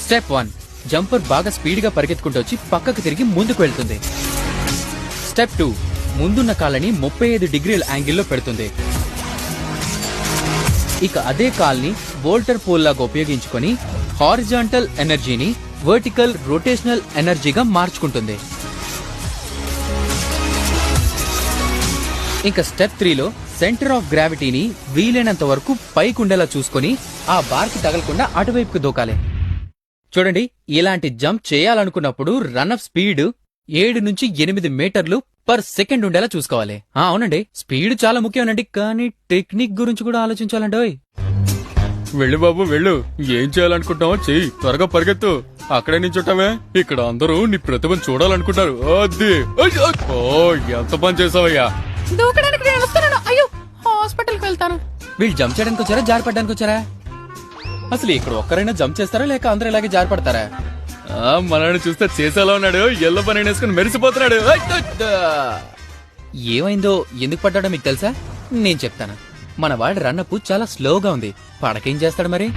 Step 1, jumper బాగా speed గా పరిగెత్తుకుంటూ వచ్చి పక్కకు తిరిగి ముందుకు వెళ్తుంది. స్టెప్ 2, ముందున్న కాళ్ళని 35 డిగ్రీల యాంగిల్లో పెడుతుంది. ఇక అదే కాల్ని వోల్టర్ పోల్ లాగా ఉపయోగించుకొని హారిజాంటల్ ఎనర్జీని వర్టికల్ రొటేషనల్ ఎనర్జీగా మార్చుకుంటుంది. ఇంకా స్టెప్ 3లో సెంటర్ ఆఫ్ గ్రావిటీని వీలైనంత వరకు పైకుండేలా చూసుకుని ఆ బార్కి తగలకుండా అటువైపుకు దూకాలి. చూడండి, ఇలాంటి జంప్ చేయాలనుకున్నప్పుడు రన్అప్ స్పీడ్ 7 నుంచి 8 మీటర్లు పర్ సెకండ్ ఉండేలా చూసుకోవాలి. అవునండి, స్పీడ్ చాలా ముఖ్యమేనండి, కానీ టెక్నిక్ గురించి కూడా ఆలోచించాలండి. వెళ్ళు బాబు వెళ్ళు, ఏం చేయాలనుకుంటావో చెయ్యి, త్వరగా పరిగెత్తు. అక్కడే నించుంటావే, ఇక్కడ అందరూ నీ ప్రతిభను చూడాలనుకుంటారు. అది ఓ ఎంత పని చేసావయ్యా. దూకడానికి నేను వస్తున్నాను. అయ్యో, హాస్పిటల్కి వెళ్తాను. వీళ్ళు జంప్ చేయడానికి వచ్చారా, జారిపడడానికి వచ్చారా? అసలు ఇక్కడ ఒక్కరైనా జంప్ చేస్తారా, లేక అందరూ ఇలాగే జారిపడతారా? మనల్ని చూస్తే చేసేలా ఉన్నాడు, ఎల్లో పని వేసుకుని మెరిసిపోతున్నాడు. ఏమైందో, ఎందుకు పడ్డాడో మీకు తెలుసా? నేను చెప్తాను. మన వాడి రన్నప్ చాలా స్లోగా ఉంది. పడకేం చేస్తాడు మరి?